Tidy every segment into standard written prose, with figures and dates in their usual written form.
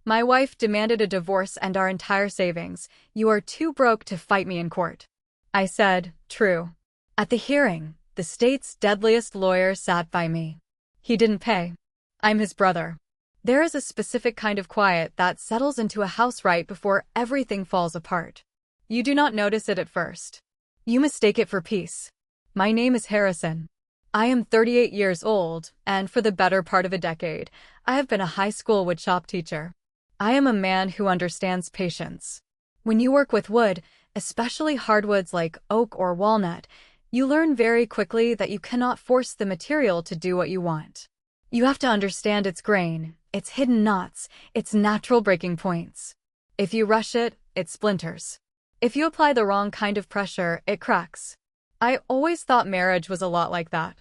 My wife demanded a divorce and our entire savings. You are too broke to fight me in court. I said, true. At the hearing, the state's deadliest lawyer sat by me. He didn't pay. I'm his brother. There is a specific kind of quiet that settles into a house right before everything falls apart. You do not notice it at first. You mistake it for peace. My name is Harrison. I am 38 years old, and for the better part of a decade, I have been a high school woodshop teacher. I am a man who understands patience. When you work with wood, especially hardwoods like oak or walnut, you learn very quickly that you cannot force the material to do what you want. You have to understand its grain, its hidden knots, its natural breaking points. If you rush it, it splinters. If you apply the wrong kind of pressure, it cracks. I always thought marriage was a lot like that.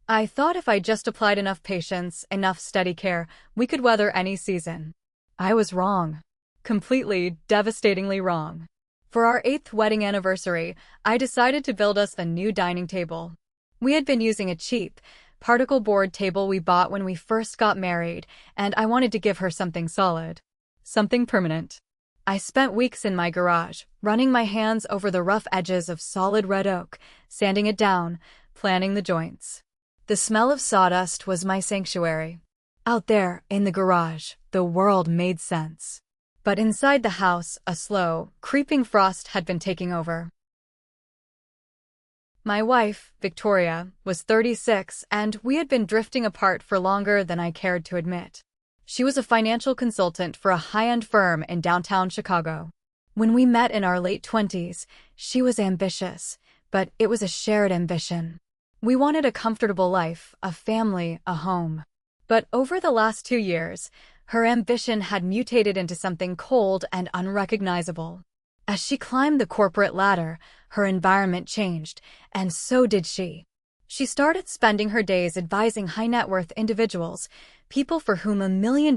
I thought if I just applied enough patience, enough steady care, we could weather any season. I was wrong. Completely, devastatingly wrong. For our 8th wedding anniversary, I decided to build us a new dining table. We had been using a cheap, particle board table we bought when we first got married, and I wanted to give her something solid. Something permanent. I spent weeks in my garage, running my hands over the rough edges of solid red oak, sanding it down, planning the joints. The smell of sawdust was my sanctuary. Out there, in the garage, the world made sense. But inside the house, a slow, creeping frost had been taking over. My wife, Victoria, was 36, and we had been drifting apart for longer than I cared to admit. She was a financial consultant for a high-end firm in downtown Chicago. When we met in our late 20s, she was ambitious, but it was a shared ambition. We wanted a comfortable life, a family, a home. But over the last 2 years, her ambition had mutated into something cold and unrecognizable. As she climbed the corporate ladder, her environment changed, and so did she. She started spending her days advising high-net-worth individuals, people for whom $1 million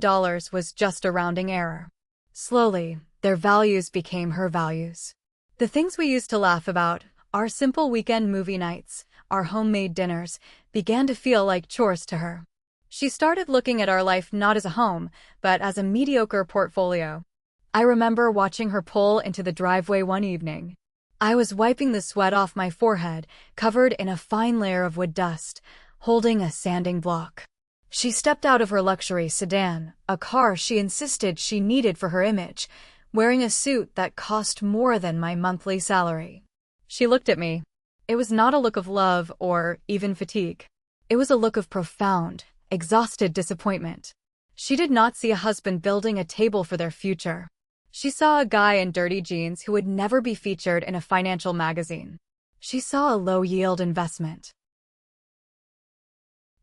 was just a rounding error. Slowly, their values became her values. The things we used to laugh about, our simple weekend movie nights, our homemade dinners, began to feel like chores to her. She started looking at our life not as a home, but as a mediocre portfolio. I remember watching her pull into the driveway one evening. I was wiping the sweat off my forehead, covered in a fine layer of wood dust, holding a sanding block. She stepped out of her luxury sedan, a car she insisted she needed for her image, wearing a suit that cost more than my monthly salary. She looked at me. It was not a look of love or even fatigue. It was a look of profound, exhausted disappointment. She did not see a husband building a table for their future. She saw a guy in dirty jeans who would never be featured in a financial magazine. She saw a low-yield investment.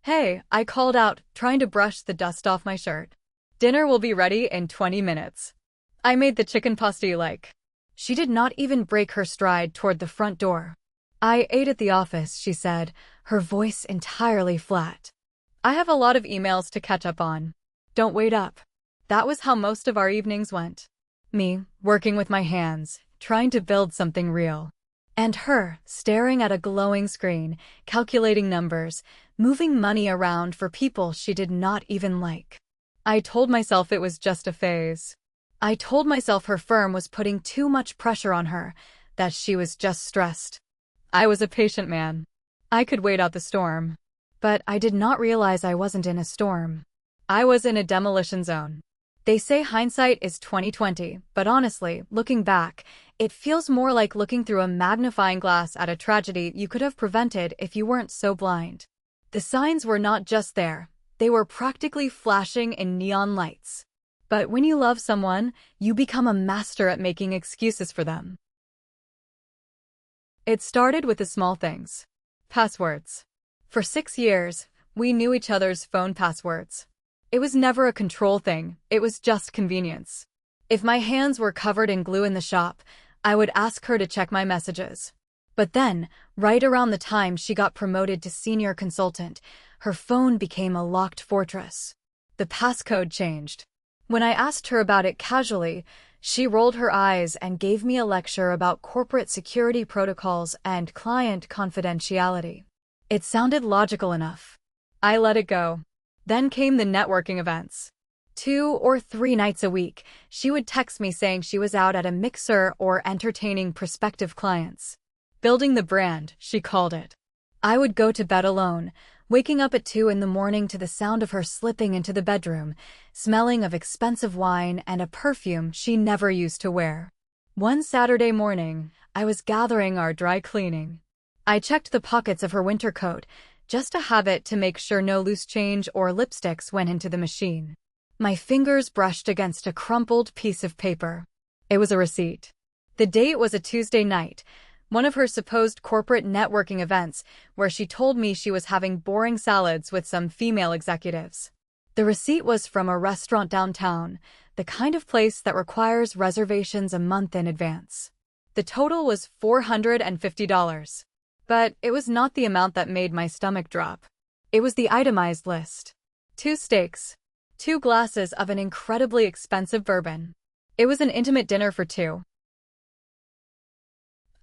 Hey, I called out, trying to brush the dust off my shirt. Dinner will be ready in 20 minutes. I made the chicken pasta you like. She did not even break her stride toward the front door. I ate at the office, she said, her voice entirely flat. I have a lot of emails to catch up on. Don't wait up. That was how most of our evenings went. Me, working with my hands, trying to build something real. And her, staring at a glowing screen, calculating numbers, moving money around for people she did not even like. I told myself it was just a phase. I told myself her firm was putting too much pressure on her, that she was just stressed. I was a patient man. I could wait out the storm. But I did not realize I wasn't in a storm. I was in a demolition zone. They say hindsight is 20/20, but honestly, looking back, it feels more like looking through a magnifying glass at a tragedy you could have prevented if you weren't so blind. The signs were not just there, they were practically flashing in neon lights. But when you love someone, you become a master at making excuses for them. It started with the small things. Passwords. For 6 years, we knew each other's phone passwords. It was never a control thing, it was just convenience. If my hands were covered in glue in the shop, I would ask her to check my messages. But then, right around the time she got promoted to senior consultant, her phone became a locked fortress. The passcode changed. When I asked her about it casually, she rolled her eyes and gave me a lecture about corporate security protocols and client confidentiality. It sounded logical enough. I let it go. Then came the networking events. 2 or 3 nights a week, she would text me saying she was out at a mixer or entertaining prospective clients. Building the brand, she called it. I would go to bed alone, waking up at 2 in the morning to the sound of her slipping into the bedroom, smelling of expensive wine and a perfume she never used to wear. One Saturday morning, I was gathering our dry cleaning. I checked the pockets of her winter coat, just a habit to make sure no loose change or lipsticks went into the machine. My fingers brushed against a crumpled piece of paper. It was a receipt. The date was a Tuesday night, one of her supposed corporate networking events where she told me she was having boring salads with some female executives. The receipt was from a restaurant downtown, the kind of place that requires reservations a month in advance. The total was $450. But it was not the amount that made my stomach drop. It was the itemized list. 2 steaks. 2 glasses of an incredibly expensive bourbon. It was an intimate dinner for 2.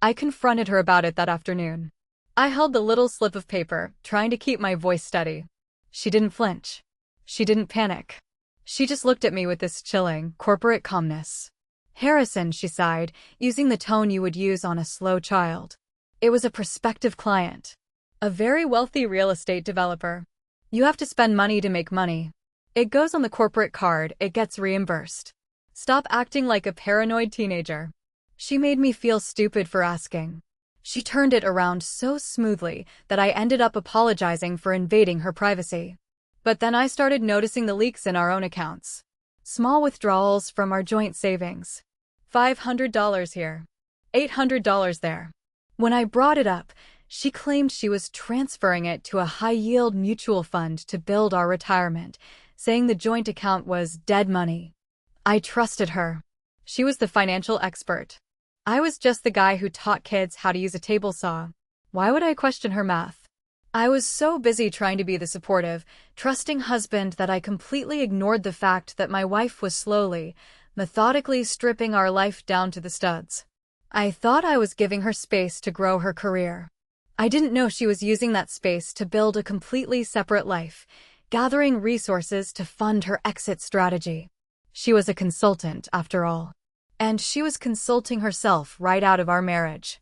I confronted her about it that afternoon. I held the little slip of paper, trying to keep my voice steady. She didn't flinch. She didn't panic. She just looked at me with this chilling, corporate calmness. "Harrison," she sighed, using the tone you would use on a slow child. It was a prospective client. A very wealthy real estate developer. "You have to spend money to make money. It goes on the corporate card, it gets reimbursed. Stop acting like a paranoid teenager." She made me feel stupid for asking. She turned it around so smoothly that I ended up apologizing for invading her privacy. But then I started noticing the leaks in our own accounts. Small withdrawals from our joint savings. $500 here. $800 there. When I brought it up, she claimed she was transferring it to a high-yield mutual fund to build our retirement, saying the joint account was dead money. I trusted her. She was the financial expert. I was just the guy who taught kids how to use a table saw. Why would I question her math? I was so busy trying to be the supportive, trusting husband that I completely ignored the fact that my wife was slowly, methodically stripping our life down to the studs. I thought I was giving her space to grow her career. I didn't know she was using that space to build a completely separate life, gathering resources to fund her exit strategy. She was a consultant, after all. And she was consulting herself right out of our marriage.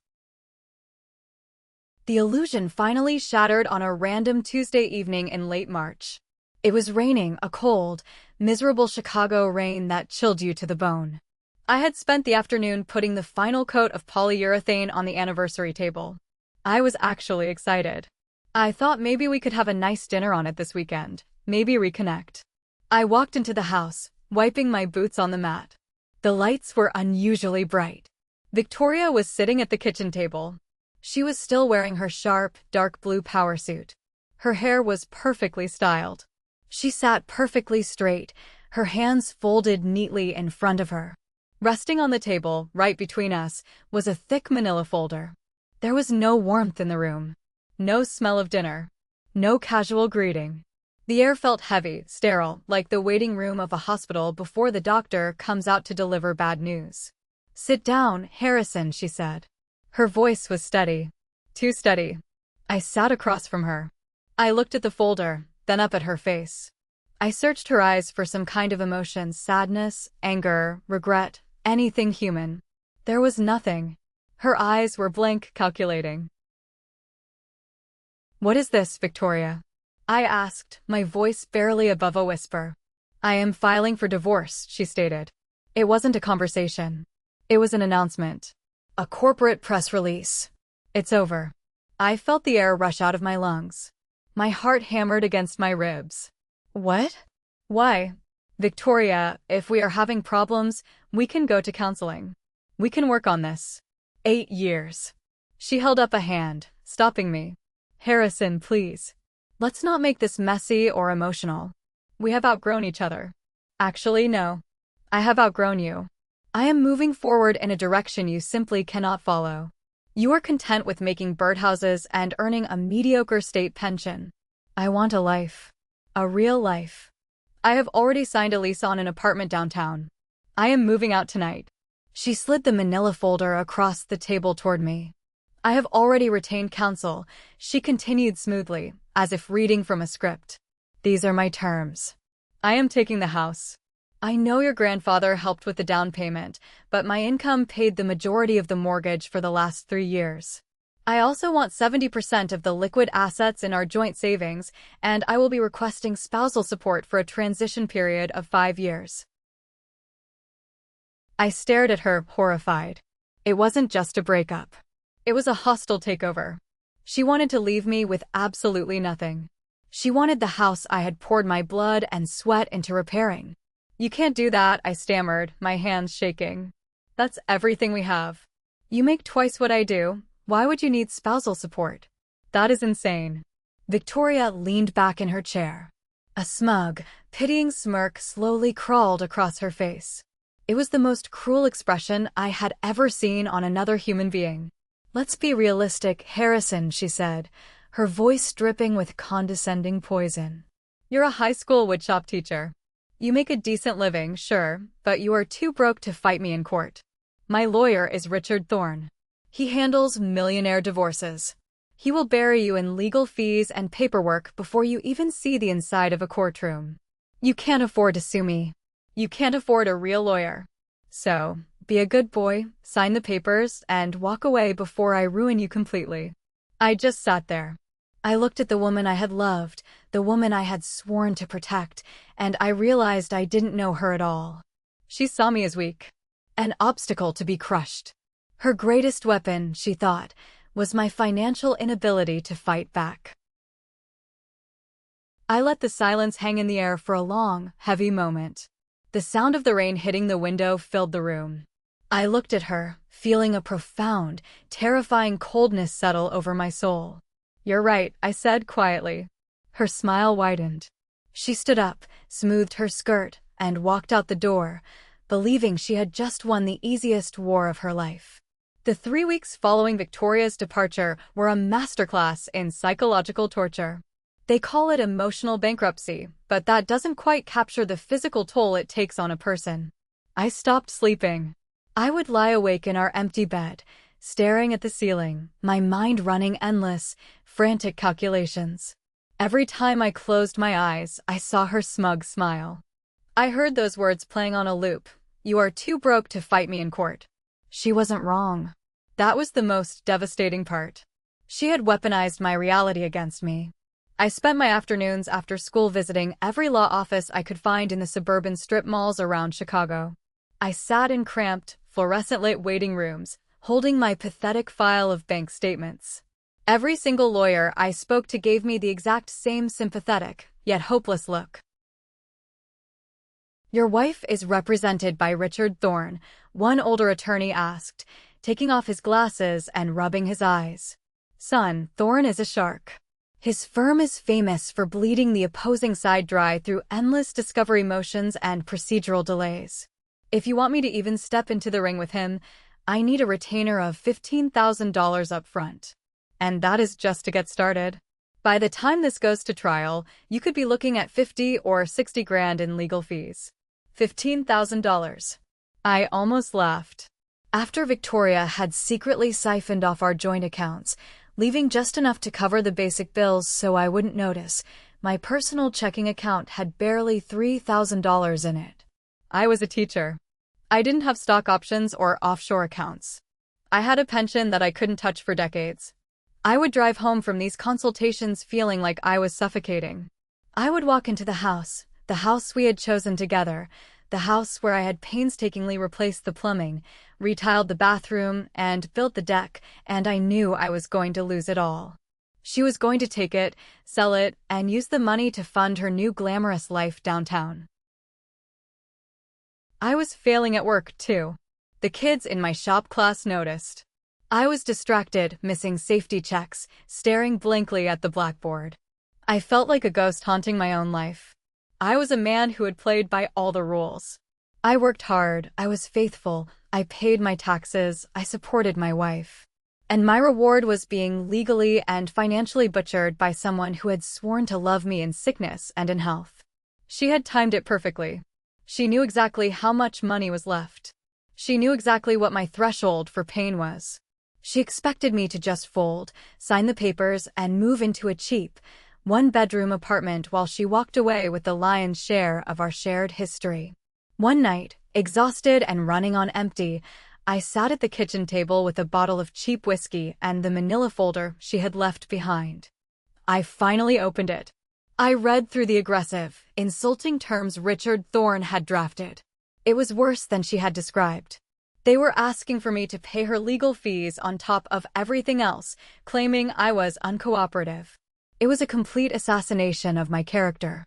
The illusion finally shattered on a random Tuesday evening in late March. It was raining, a cold, miserable Chicago rain that chilled you to the bone. I had spent the afternoon putting the final coat of polyurethane on the anniversary table. I was actually excited. I thought maybe we could have a nice dinner on it this weekend, maybe reconnect. I walked into the house, wiping my boots on the mat. The lights were unusually bright. Victoria was sitting at the kitchen table. She was still wearing her sharp, dark blue power suit. Her hair was perfectly styled. She sat perfectly straight, her hands folded neatly in front of her. Resting on the table, right between us, was a thick manila folder. There was no warmth in the room. No smell of dinner. No casual greeting. The air felt heavy, sterile, like the waiting room of a hospital before the doctor comes out to deliver bad news. "Sit down, Harrison," she said. Her voice was steady. Too steady. I sat across from her. I looked at the folder, then up at her face. I searched her eyes for some kind of emotion, sadness, anger, regret, anything human. There was nothing. Her eyes were blank, calculating. "What is this, Victoria?" I asked, my voice barely above a whisper. "I am filing for divorce," she stated. It wasn't a conversation. It was an announcement. A corporate press release. "It's over." I felt the air rush out of my lungs. My heart hammered against my ribs. "What? Why?" "Victoria, if we are having problems, we can go to counseling. We can work on this." 8 years. She held up a hand, stopping me. "Harrison, please. Let's not make this messy or emotional. We have outgrown each other." "Actually, no. I have outgrown you. I am moving forward in a direction you simply cannot follow. You are content with making birdhouses and earning a mediocre state pension. I want a life. A real life. I have already signed a lease on an apartment downtown. I am moving out tonight." She slid the manila folder across the table toward me. "I have already retained counsel," she continued smoothly, as if reading from a script. "These are my terms. I am taking the house. I know your grandfather helped with the down payment, but my income paid the majority of the mortgage for the last 3 years. I also want 70% of the liquid assets in our joint savings, and I will be requesting spousal support for a transition period of 5 years. I stared at her, horrified. It wasn't just a breakup. It was a hostile takeover. She wanted to leave me with absolutely nothing. She wanted the house I had poured my blood and sweat into repairing. You can't do that, I stammered, my hands shaking. That's everything we have. You make twice what I do. Why would you need spousal support? That is insane. Victoria leaned back in her chair. A smug, pitying smirk slowly crawled across her face. It was the most cruel expression I had ever seen on another human being. Let's be realistic, Harrison, she said, her voice dripping with condescending poison. You're a high school woodshop teacher. You make a decent living, sure, but you are too broke to fight me in court. My lawyer is Richard Thorne. He handles millionaire divorces. He will bury you in legal fees and paperwork before you even see the inside of a courtroom. You can't afford to sue me. You can't afford a real lawyer. So, be a good boy, sign the papers, and walk away before I ruin you completely. I just sat there. I looked at the woman I had loved, the woman I had sworn to protect, and I realized I didn't know her at all. She saw me as weak. An obstacle to be crushed. Her greatest weapon, she thought, was my financial inability to fight back. I let the silence hang in the air for a long, heavy moment. The sound of the rain hitting the window filled the room. I looked at her, feeling a profound, terrifying coldness settle over my soul. You're right, I said quietly. Her smile widened. She stood up, smoothed her skirt, and walked out the door, believing she had just won the easiest war of her life. The 3 weeks following Victoria's departure were a masterclass in psychological torture. They call it emotional bankruptcy, but that doesn't quite capture the physical toll it takes on a person. I stopped sleeping. I would lie awake in our empty bed, staring at the ceiling, my mind running endless, frantic calculations. Every time I closed my eyes, I saw her smug smile. I heard those words playing on a loop. You are too broke to fight me in court. She wasn't wrong. That was the most devastating part. She had weaponized my reality against me. I spent my afternoons after school visiting every law office I could find in the suburban strip malls around Chicago. I sat in cramped, fluorescent-lit waiting rooms, holding my pathetic file of bank statements. Every single lawyer I spoke to gave me the exact same sympathetic, yet hopeless look. Your wife is represented by Richard Thorne, one older attorney asked, taking off his glasses and rubbing his eyes. Son, Thorne is a shark. His firm is famous for bleeding the opposing side dry through endless discovery motions and procedural delays. If you want me to even step into the ring with him, I need a retainer of $15,000 up front. And that is just to get started. By the time this goes to trial, you could be looking at 50 or 60 grand in legal fees. $15,000. I almost laughed. After Victoria had secretly siphoned off our joint accounts, leaving just enough to cover the basic bills so I wouldn't notice, my personal checking account had barely $3,000 in it. I was a teacher. I didn't have stock options or offshore accounts. I had a pension that I couldn't touch for decades. I would drive home from these consultations feeling like I was suffocating. I would walk into the house we had chosen together, the house where I had painstakingly replaced the plumbing, retiled the bathroom, and built the deck, and I knew I was going to lose it all. She was going to take it, sell it, and use the money to fund her new glamorous life downtown. I was failing at work, too. The kids in my shop class noticed. I was distracted, missing safety checks, staring blankly at the blackboard. I felt like a ghost haunting my own life. I was a man who had played by all the rules. I worked hard, I was faithful, I paid my taxes, I supported my wife. And my reward was being legally and financially butchered by someone who had sworn to love me in sickness and in health. She had timed it perfectly. She knew exactly how much money was left. She knew exactly what my threshold for pain was. She expected me to just fold, sign the papers, and move into a cheap, one-bedroom apartment while she walked away with the lion's share of our shared history. One night, exhausted and running on empty, I sat at the kitchen table with a bottle of cheap whiskey and the manila folder she had left behind. I finally opened it. I read through the aggressive, insulting terms Richard Thorne had drafted. It was worse than she had described. They were asking for me to pay her legal fees on top of everything else, claiming I was uncooperative. It was a complete assassination of my character.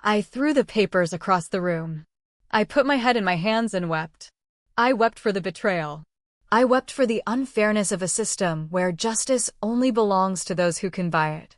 I threw the papers across the room. I put my head in my hands and wept. I wept for the betrayal. I wept for the unfairness of a system where justice only belongs to those who can buy it.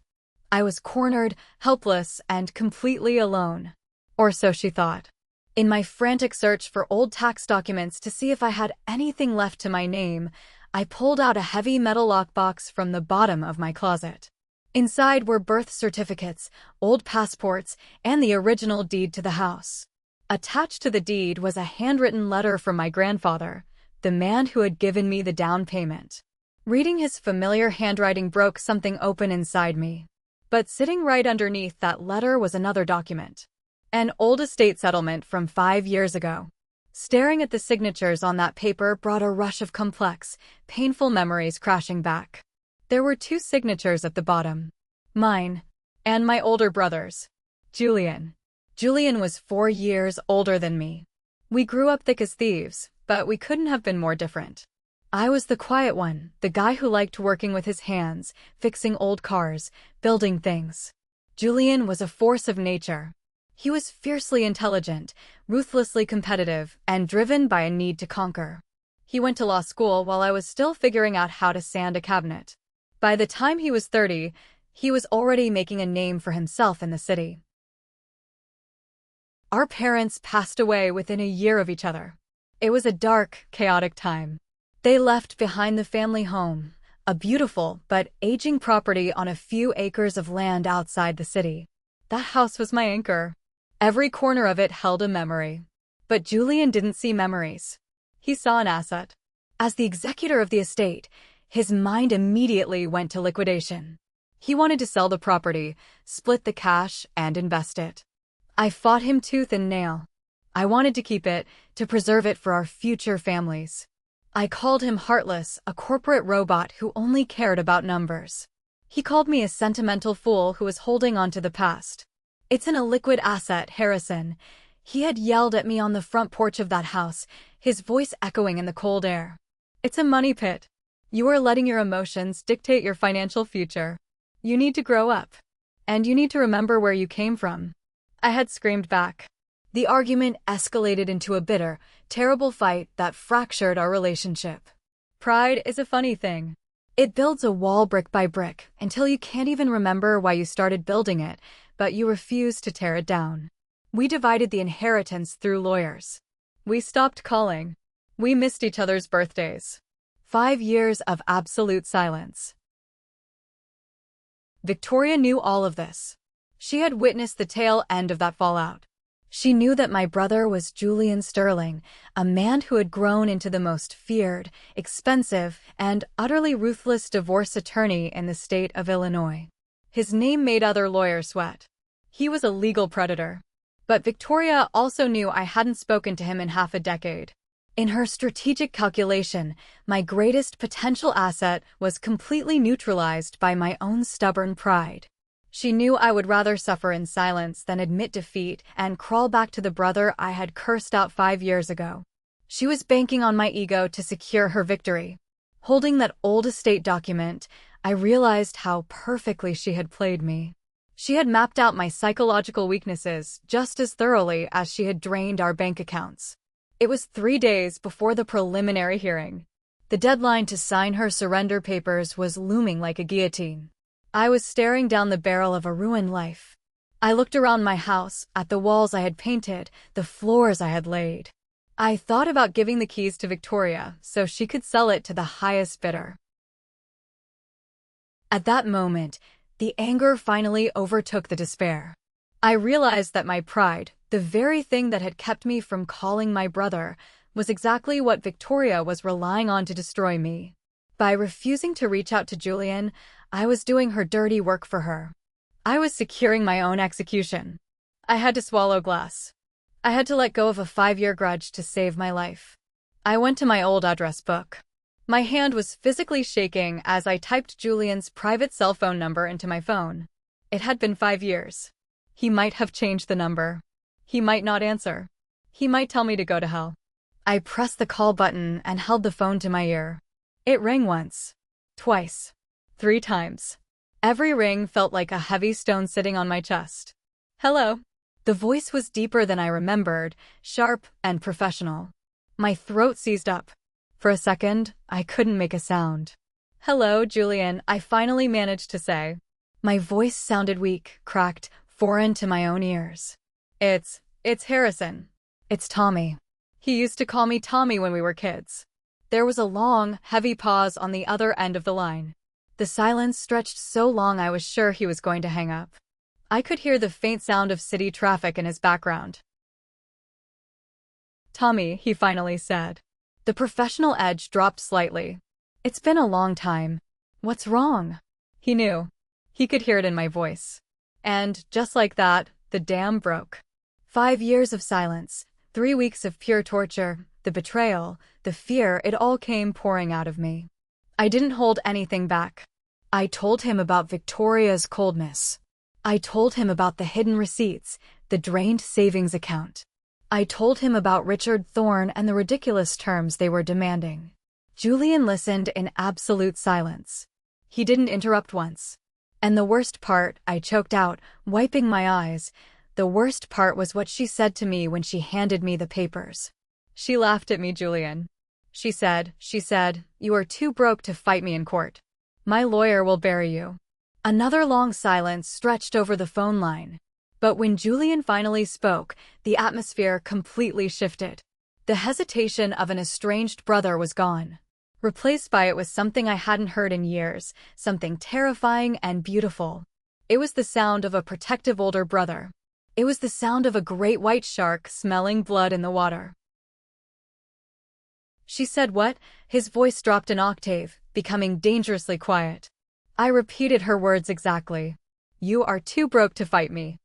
I was cornered, helpless, and completely alone. Or so she thought. In my frantic search for old tax documents to see if I had anything left to my name, I pulled out a heavy metal lockbox from the bottom of my closet. Inside were birth certificates, old passports, and the original deed to the house. Attached to the deed was a handwritten letter from my grandfather, the man who had given me the down payment. Reading his familiar handwriting broke something open inside me. But sitting right underneath that letter was another document. An old estate settlement from 5 years ago. Staring at the signatures on that paper brought a rush of complex, painful memories crashing back. There were 2 signatures at the bottom. Mine, and my older brother's. Julian. Julian was 4 years older than me. We grew up thick as thieves, but we couldn't have been more different. I was the quiet one, the guy who liked working with his hands, fixing old cars, building things. Julian was a force of nature. He was fiercely intelligent, ruthlessly competitive, and driven by a need to conquer. He went to law school while I was still figuring out how to sand a cabinet. By the time he was 30, he was already making a name for himself in the city. Our parents passed away within a year of each other. It was a dark, chaotic time. They left behind the family home, a beautiful but aging property on a few acres of land outside the city. That house was my anchor. Every corner of it held a memory. But Julian didn't see memories. He saw an asset. As the executor of the estate, his mind immediately went to liquidation. He wanted to sell the property, split the cash, and invest it. I fought him tooth and nail. I wanted to keep it, to preserve it for our future families. I called him heartless, a corporate robot who only cared about numbers. He called me a sentimental fool who was holding on to the past. It's an illiquid asset, Harrison. He had yelled at me on the front porch of that house, his voice echoing in the cold air. It's a money pit. You are letting your emotions dictate your financial future. You need to grow up. And you need to remember where you came from. I had screamed back. The argument escalated into a bitter, terrible fight that fractured our relationship. Pride is a funny thing. It builds a wall brick by brick until you can't even remember why you started building it, but you refuse to tear it down. We divided the inheritance through lawyers. We stopped calling. We missed each other's birthdays. 5 years of absolute silence. Victoria knew all of this. She had witnessed the tail end of that fallout. She knew that my brother was Julian Sterling, a man who had grown into the most feared, expensive, and utterly ruthless divorce attorney in the state of Illinois. His name made other lawyers sweat. He was a legal predator. But Victoria also knew I hadn't spoken to him in half a decade. In her strategic calculation, my greatest potential asset was completely neutralized by my own stubborn pride. She knew I would rather suffer in silence than admit defeat and crawl back to the brother I had cursed out 5 years ago. She was banking on my ego to secure her victory. Holding that old estate document, I realized how perfectly she had played me. She had mapped out my psychological weaknesses just as thoroughly as she had drained our bank accounts. It was 3 days before the preliminary hearing. The deadline to sign her surrender papers was looming like a guillotine. I was staring down the barrel of a ruined life. I looked around my house, at the walls I had painted, the floors I had laid. I thought about giving the keys to Victoria so she could sell it to the highest bidder. At that moment, the anger finally overtook the despair. I realized that my pride, the very thing that had kept me from calling my brother, was exactly what Victoria was relying on to destroy me. By refusing to reach out to Julian, I was doing her dirty work for her. I was securing my own execution. I had to swallow glass. I had to let go of a 5-year grudge to save my life. I went to my old address book. My hand was physically shaking as I typed Julian's private cell phone number into my phone. It had been 5 years. He might have changed the number. He might not answer. He might tell me to go to hell. I pressed the call button and held the phone to my ear. It rang once, twice, 3 times. Every ring felt like a heavy stone sitting on my chest. Hello. The voice was deeper than I remembered, sharp and professional. My throat seized up. For a second, I couldn't make a sound. Hello, Julian, I finally managed to say. My voice sounded weak, cracked, foreign to my own ears. It's Harrison. It's Tommy. He used to call me Tommy when we were kids. There was a long, heavy pause on the other end of the line. The silence stretched so long I was sure he was going to hang up. I could hear the faint sound of city traffic in his background. Tommy, he finally said. The professional edge dropped slightly. It's been a long time. What's wrong? He knew. He could hear it in my voice. And, just like that, the dam broke. 5 years of silence, 3 weeks of pure torture, the betrayal, the fear, it all came pouring out of me. I didn't hold anything back. I told him about Victoria's coldness. I told him about the hidden receipts, the drained savings account. I told him about Richard Thorne and the ridiculous terms they were demanding. Julian listened in absolute silence. He didn't interrupt once. And the worst part, I choked out, wiping my eyes, the worst part was what she said to me when she handed me the papers. She laughed at me, Julian. She said, you are too broke to fight me in court. My lawyer will bury you. Another long silence stretched over the phone line. But when Julian finally spoke, the atmosphere completely shifted. The hesitation of an estranged brother was gone. Replaced by it was something I hadn't heard in years, something terrifying and beautiful. It was the sound of a protective older brother. It was the sound of a great white shark smelling blood in the water. She said what? His voice dropped an octave, becoming dangerously quiet. I repeated her words exactly. You are too broke to fight me.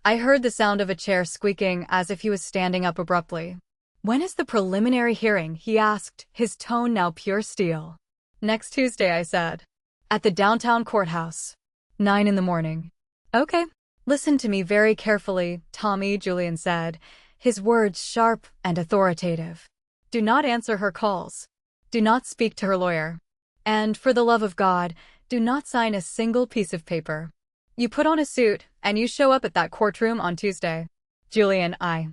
I heard the sound of a chair squeaking as if he was standing up abruptly. When is the preliminary hearing? He asked, his tone now pure steel. Next Tuesday, I said. At the downtown courthouse. 9 a.m. Okay. Listen to me very carefully, Tommy, Julian said, his words sharp and authoritative. Do not answer her calls. Do not speak to her lawyer. And, for the love of God, do not sign a single piece of paper. You put on a suit, and you show up at that courtroom on Tuesday. Julian, I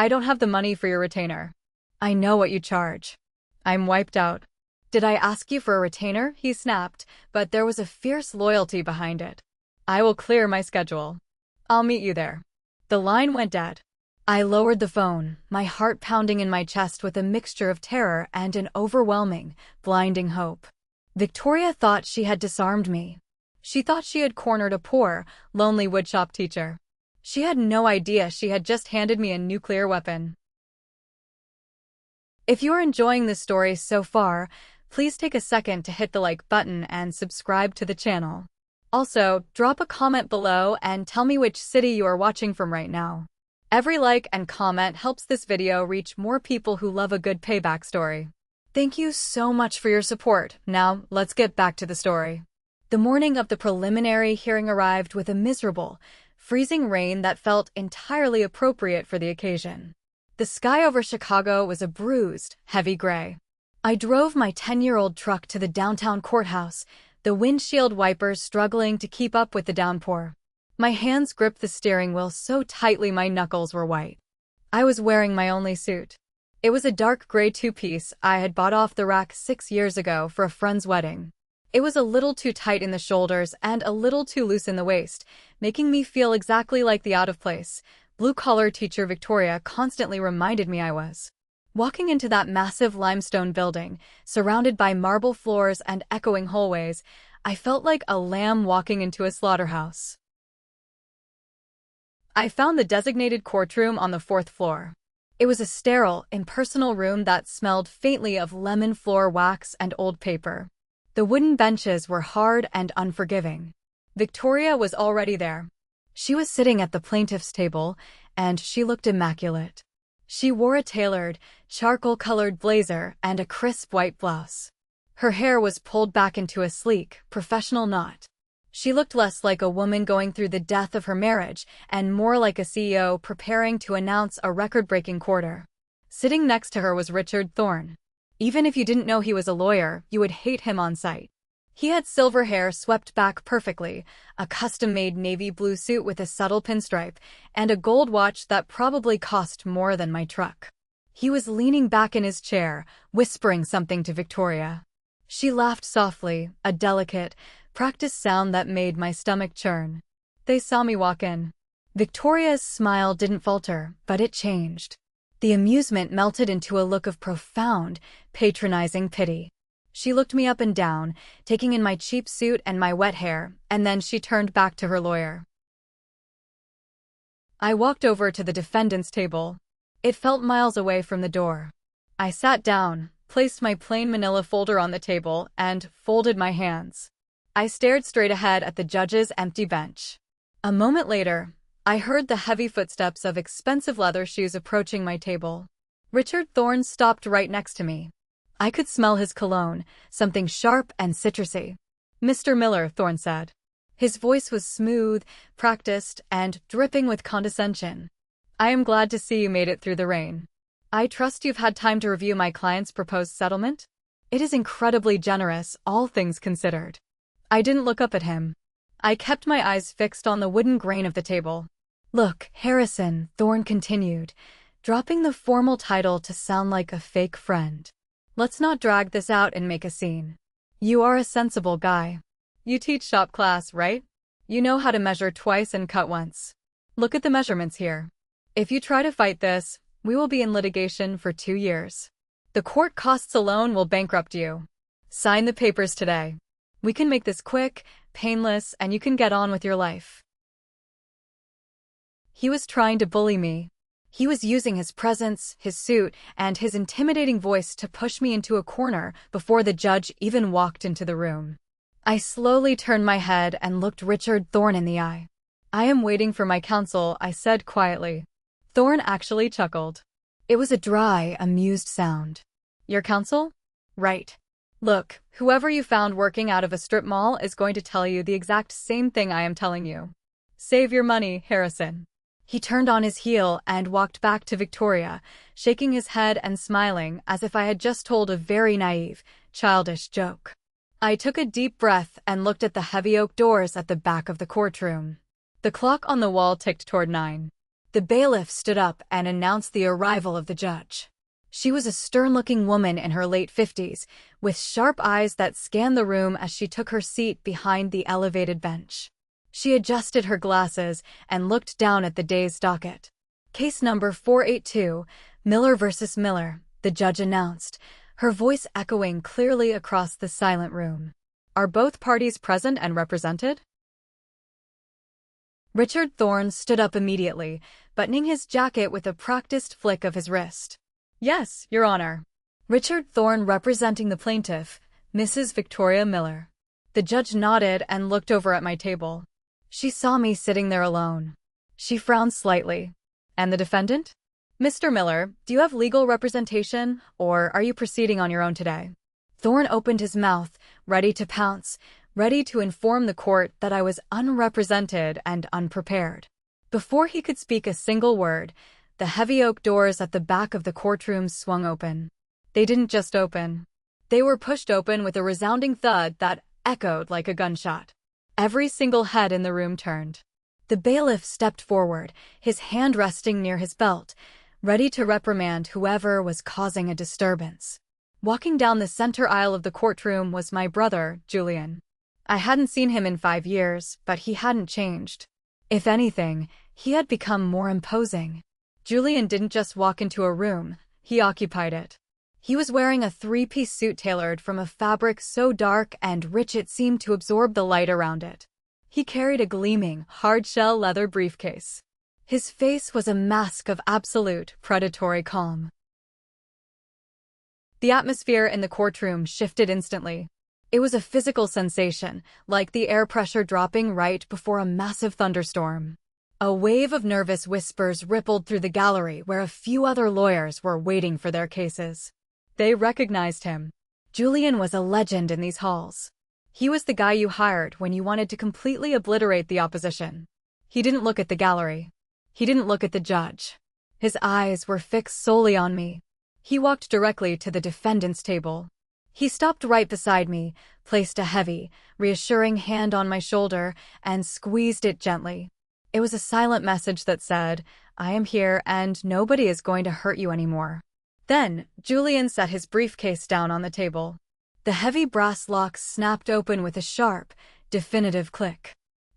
don't have the money for your retainer. I know what you charge. I'm wiped out. Did I ask you for a retainer? He snapped, but there was a fierce loyalty behind it. I will clear my schedule. I'll meet you there. The line went dead. I lowered the phone, my heart pounding in my chest with a mixture of terror and an overwhelming, blinding hope. Victoria thought she had disarmed me. She thought she had cornered a poor, lonely woodshop teacher. She had no idea she had just handed me a nuclear weapon. If you're enjoying this story so far, please take a second to hit the like button and subscribe to the channel. Also, drop a comment below and tell me which city you are watching from right now. Every like and comment helps this video reach more people who love a good payback story. Thank you so much for your support. Now, let's get back to the story. The morning of the preliminary hearing arrived with a miserable, freezing rain that felt entirely appropriate for the occasion. The sky over Chicago was a bruised, heavy gray. I drove my 10-year-old truck to the downtown courthouse, the windshield wipers struggling to keep up with the downpour. My hands gripped the steering wheel so tightly my knuckles were white. I was wearing my only suit. It was a dark gray two-piece I had bought off the rack 6 years ago for a friend's wedding. It was a little too tight in the shoulders and a little too loose in the waist, making me feel exactly like the out-of-place, blue-collar teacher Victoria constantly reminded me I was. Walking into that massive limestone building, surrounded by marble floors and echoing hallways, I felt like a lamb walking into a slaughterhouse. I found the designated courtroom on the 4th floor. It was a sterile, impersonal room that smelled faintly of lemon floor wax and old paper. The wooden benches were hard and unforgiving. Victoria was already there. She was sitting at the plaintiff's table, and she looked immaculate. She wore a tailored, charcoal-colored blazer and a crisp white blouse. Her hair was pulled back into a sleek, professional knot. She looked less like a woman going through the death of her marriage and more like a CEO preparing to announce a record-breaking quarter. Sitting next to her was Richard Thorne. Even if you didn't know he was a lawyer, you would hate him on sight. He had silver hair swept back perfectly, a custom-made navy blue suit with a subtle pinstripe, and a gold watch that probably cost more than my truck. He was leaning back in his chair, whispering something to Victoria. She laughed softly, a delicate, practiced sound that made my stomach churn. They saw me walk in. Victoria's smile didn't falter, but it changed. The amusement melted into a look of profound, patronizing pity. She looked me up and down, taking in my cheap suit and my wet hair, and then she turned back to her lawyer. I walked over to the defendant's table. It felt miles away from the door. I sat down, placed my plain manila folder on the table, and folded my hands. I stared straight ahead at the judge's empty bench. A moment later, I heard the heavy footsteps of expensive leather shoes approaching my table. Richard Thorne stopped right next to me. I could smell his cologne, something sharp and citrusy. "Mr. Miller," Thorne said. His voice was smooth, practiced, and dripping with condescension. "I am glad to see you made it through the rain. I trust you've had time to review my client's proposed settlement? It is incredibly generous, all things considered." I didn't look up at him. I kept my eyes fixed on the wooden grain of the table. "Look, Harrison," Thorne continued, dropping the formal title to sound like a fake friend. "Let's not drag this out and make a scene. You are a sensible guy. You teach shop class, right? You know how to measure twice and cut once. Look at the measurements here. If you try to fight this, we will be in litigation for 2 years. The court costs alone will bankrupt you. Sign the papers today. We can make this quick, painless, and you can get on with your life." He was trying to bully me. He was using his presence, his suit, and his intimidating voice to push me into a corner before the judge even walked into the room. I slowly turned my head and looked Richard Thorne in the eye. "I am waiting for my counsel," I said quietly. Thorne actually chuckled. It was a dry, amused sound. "Your counsel? Right. Look, whoever you found working out of a strip mall is going to tell you the exact same thing I am telling you. Save your money, Harrison." He turned on his heel and walked back to Victoria, shaking his head and smiling as if I had just told a very naive, childish joke. I took a deep breath and looked at the heavy oak doors at the back of the courtroom. The clock on the wall ticked toward 9. The bailiff stood up and announced the arrival of the judge. She was a stern-looking woman in her late 50s, with sharp eyes that scanned the room as she took her seat behind the elevated bench. She adjusted her glasses and looked down at the day's docket. "Case number 482, Miller versus Miller," the judge announced, her voice echoing clearly across the silent room. "Are both parties present and represented?" Richard Thorne stood up immediately, buttoning his jacket with a practiced flick of his wrist. "Yes, Your Honor." Richard Thorne representing the plaintiff, Mrs. Victoria Miller. The judge nodded and looked over at my table. She saw me sitting there alone. She frowned slightly. "And the defendant? Mr. Miller, do you have legal representation, or are you proceeding on your own today?" Thorne opened his mouth, ready to pounce, ready to inform the court that I was unrepresented and unprepared. Before he could speak a single word, the heavy oak doors at the back of the courtroom swung open. They didn't just open. They were pushed open with a resounding thud that echoed like a gunshot. Every single head in the room turned. The bailiff stepped forward, his hand resting near his belt, ready to reprimand whoever was causing a disturbance. Walking down the center aisle of the courtroom was my brother, Julian. I hadn't seen him in 5 years, but he hadn't changed. If anything, he had become more imposing. Julian didn't just walk into a room, he occupied it. He was wearing a 3-piece suit tailored from a fabric so dark and rich it seemed to absorb the light around it. He carried a gleaming, hard-shell leather briefcase. His face was a mask of absolute, predatory calm. The atmosphere in the courtroom shifted instantly. It was a physical sensation, like the air pressure dropping right before a massive thunderstorm. A wave of nervous whispers rippled through the gallery where a few other lawyers were waiting for their cases. They recognized him. Julian was a legend in these halls. He was the guy you hired when you wanted to completely obliterate the opposition. He didn't look at the gallery. He didn't look at the judge. His eyes were fixed solely on me. He walked directly to the defendant's table. He stopped right beside me, placed a heavy, reassuring hand on my shoulder, and squeezed it gently. It was a silent message that said, "I am here and nobody is going to hurt you anymore." Then, Julian set his briefcase down on the table. The heavy brass lock snapped open with a sharp, definitive click.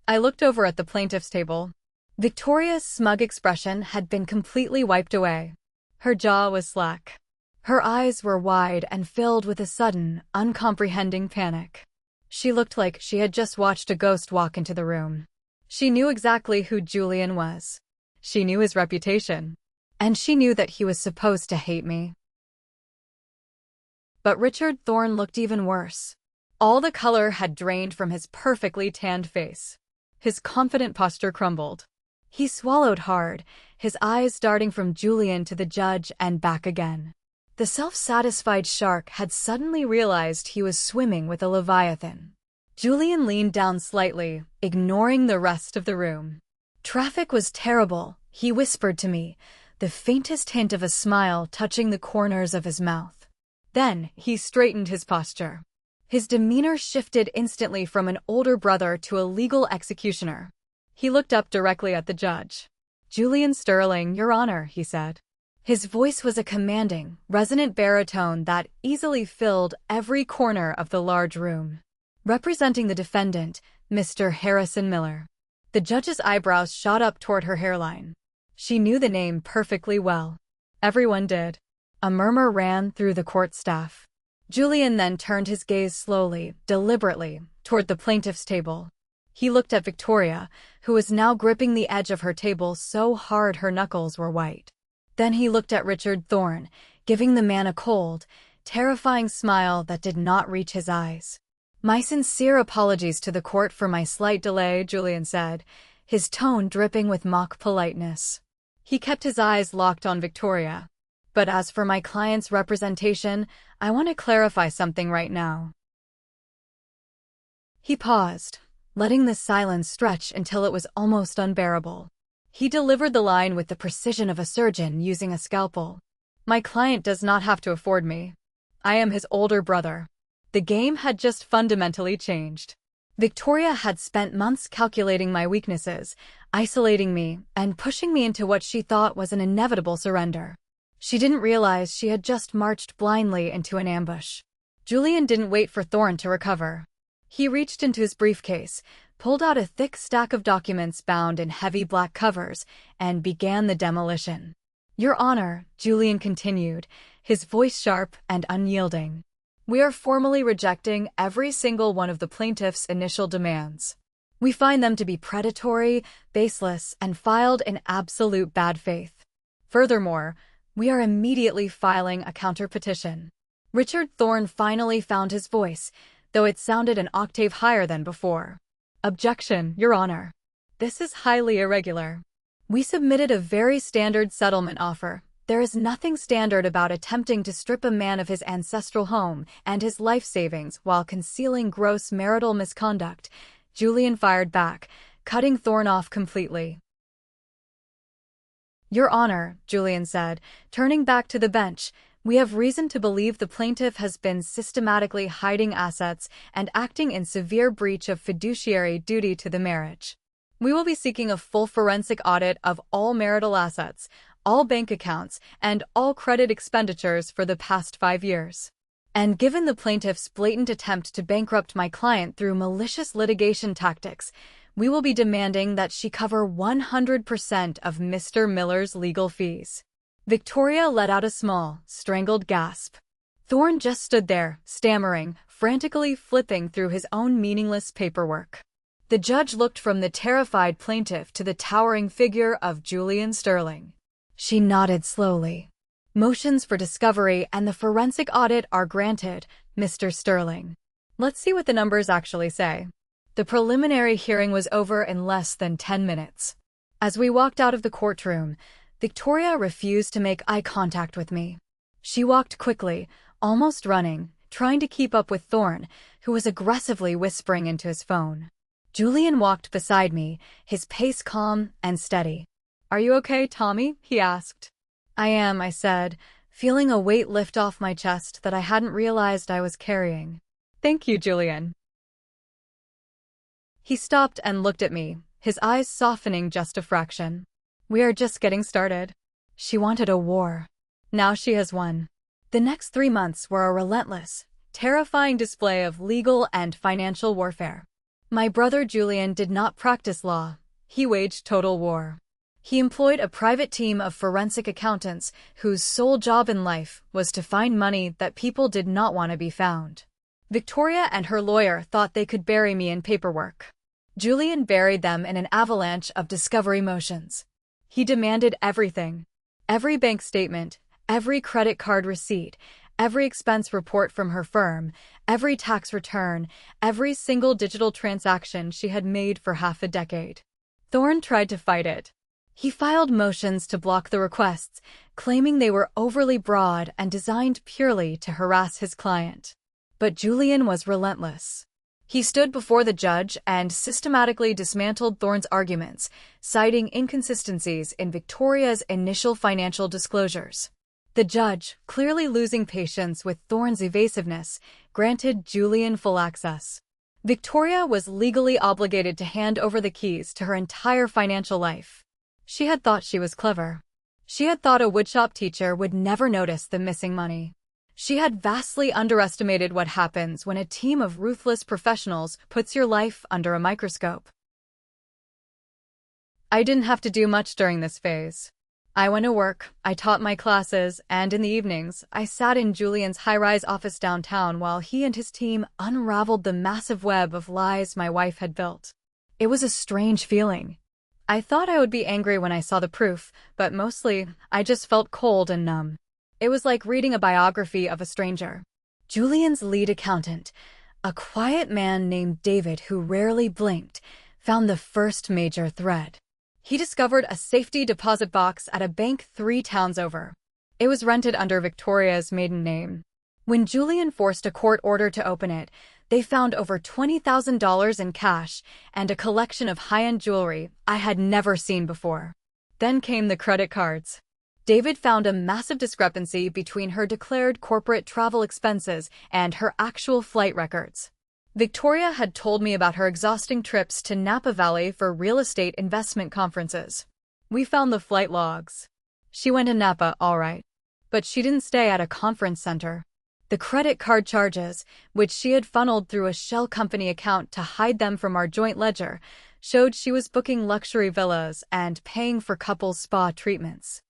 I looked over at the plaintiff's table. Victoria's smug expression had been completely wiped away. Her jaw was slack. Her eyes were wide and filled with a sudden, uncomprehending panic. She looked like she had just watched a ghost walk into the room. She knew exactly who Julian was. She knew his reputation. And she knew that he was supposed to hate me. But Richard Thorne looked even worse. All the color had drained from his perfectly tanned face. His confident posture crumbled. He swallowed hard, his eyes darting from Julian to the judge and back again. The self-satisfied shark had suddenly realized he was swimming with a leviathan. Julian leaned down slightly, ignoring the rest of the room. "Traffic was terrible," he whispered to me, the faintest hint of a smile touching the corners of his mouth. Then he straightened his posture. His demeanor shifted instantly from an older brother to a legal executioner. He looked up directly at the judge. "Julian Sterling, Your Honor," he said. His voice was a commanding, resonant baritone that easily filled every corner of the large room. Representing the defendant, Mr. Harrison Miller. The judge's eyebrows shot up toward her hairline. She knew the name perfectly well. Everyone did. A murmur ran through the court staff. Julian then turned his gaze slowly, deliberately, toward the plaintiff's table. He looked at Victoria, who was now gripping the edge of her table so hard her knuckles were white. Then he looked at Richard Thorne, giving the man a cold, terrifying smile that did not reach his eyes. "My sincere apologies to the court for my slight delay," Julian said, his tone dripping with mock politeness. He kept his eyes locked on Victoria. "But as for my client's representation, I want to clarify something right now." He paused, letting the silence stretch until it was almost unbearable. He delivered the line with the precision of a surgeon using a scalpel. "My client does not have to afford me. I am his older brother." The game had just fundamentally changed. Victoria had spent months calculating my weaknesses, isolating me, and pushing me into what she thought was an inevitable surrender. She didn't realize she had just marched blindly into an ambush. Julian didn't wait for Thorne to recover. He reached into his briefcase, pulled out a thick stack of documents bound in heavy black covers, and began the demolition. "Your Honor," Julian continued, his voice sharp and unyielding, "we are formally rejecting every single one of the plaintiff's initial demands. We find them to be predatory, baseless, and filed in absolute bad faith. Furthermore, we are immediately filing a counterpetition." Richard Thorne finally found his voice, though it sounded an octave higher than before. "Objection, Your Honor. This is highly irregular. We submitted a very standard settlement offer. There is nothing standard about attempting to strip a man of his ancestral home and his life savings while concealing gross marital misconduct," Julian fired back, cutting Thorne off completely. "Your Honor," Julian said, turning back to the bench, "we have reason to believe the plaintiff has been systematically hiding assets and acting in severe breach of fiduciary duty to the marriage. We will be seeking a full forensic audit of all marital assets, all bank accounts, and all credit expenditures for the past 5 years. And given the plaintiff's blatant attempt to bankrupt my client through malicious litigation tactics, we will be demanding that she cover 100% of Mr. Miller's legal fees." Victoria let out a small, strangled gasp. Thorne just stood there, stammering, frantically flipping through his own meaningless paperwork. The judge looked from the terrified plaintiff to the towering figure of Julian Sterling. She nodded slowly. "Motions for discovery and the forensic audit are granted, Mr. Sterling." Let's see what the numbers actually say. The preliminary hearing was over in less than 10 minutes. As we walked out of the courtroom, Victoria refused to make eye contact with me. She walked quickly, almost running, trying to keep up with Thorne, who was aggressively whispering into his phone. Julian walked beside me, his pace calm and steady. "Are you okay, Tommy?" he asked. "I am," I said, feeling a weight lift off my chest that I hadn't realized I was carrying. "Thank you, Julian." He stopped and looked at me, his eyes softening just a fraction. "We are just getting started." She wanted a war. Now she has won. The next 3 months were a relentless, terrifying display of legal and financial warfare. My brother Julian did not practice law. He waged total war. He employed a private team of forensic accountants whose sole job in life was to find money that people did not want to be found. Victoria and her lawyer thought they could bury me in paperwork. Julian buried them in an avalanche of discovery motions. He demanded everything. Every bank statement, every credit card receipt, every expense report from her firm, every tax return, every single digital transaction she had made for half a decade. Thorne tried to fight it. He filed motions to block the requests, claiming they were overly broad and designed purely to harass his client. But Julian was relentless. He stood before the judge and systematically dismantled Thorne's arguments, citing inconsistencies in Victoria's initial financial disclosures. The judge, clearly losing patience with Thorne's evasiveness, granted Julian full access. Victoria was legally obligated to hand over the keys to her entire financial life. She had thought she was clever. She had thought a woodshop teacher would never notice the missing money. She had vastly underestimated what happens when a team of ruthless professionals puts your life under a microscope. I didn't have to do much during this phase. I went to work, I taught my classes, and in the evenings, I sat in Julian's high-rise office downtown while he and his team unraveled the massive web of lies my wife had built. It was a strange feeling. I thought I would be angry when I saw the proof, but mostly, I just felt cold and numb. It was like reading a biography of a stranger. Julian's lead accountant, a quiet man named David who rarely blinked, found the first major thread. He discovered a safety deposit box at a bank 3 towns over. It was rented under Victoria's maiden name. When Julian forced a court order to open it, they found over $20,000 in cash and a collection of high-end jewelry I had never seen before. Then came the credit cards. David found a massive discrepancy between her declared corporate travel expenses and her actual flight records. Victoria had told me about her exhausting trips to Napa Valley for real estate investment conferences. We found the flight logs. She went to Napa, all right. But she didn't stay at a conference center. The credit card charges, which she had funneled through a shell company account to hide them from our joint ledger, showed she was booking luxury villas and paying for couples spa treatments.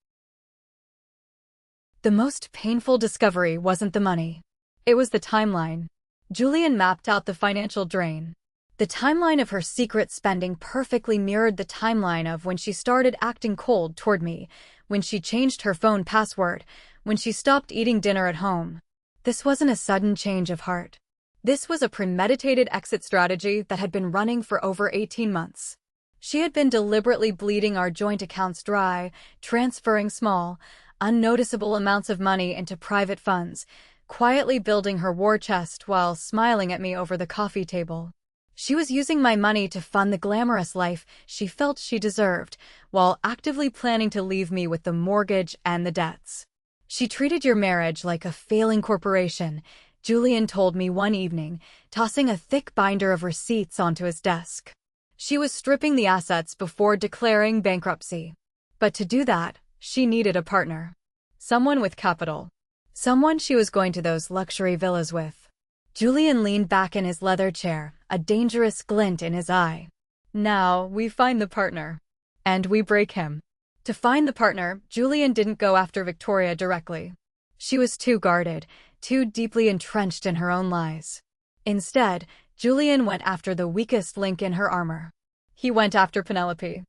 The most painful discovery wasn't the money. It was the timeline. Julian mapped out the financial drain. The timeline of her secret spending perfectly mirrored the timeline of when she started acting cold toward me, when she changed her phone password, when she stopped eating dinner at home. This wasn't a sudden change of heart. This was a premeditated exit strategy that had been running for over 18 months. She had been deliberately bleeding our joint accounts dry, transferring small, unnoticeable amounts of money into private funds, quietly building her war chest while smiling at me over the coffee table. She was using my money to fund the glamorous life she felt she deserved, while actively planning to leave me with the mortgage and the debts. She treated your marriage like a failing corporation, Julian told me one evening, tossing a thick binder of receipts onto his desk. She was stripping the assets before declaring bankruptcy. But to do that, she needed a partner. Someone with capital. Someone she was going to those luxury villas with. Julian leaned back in his leather chair, a dangerous glint in his eye. Now, we find the partner. And we break him. To find the partner, Julian didn't go after Victoria directly. She was too guarded, too deeply entrenched in her own lies. Instead, Julian went after the weakest link in her armor. He went after Penelope.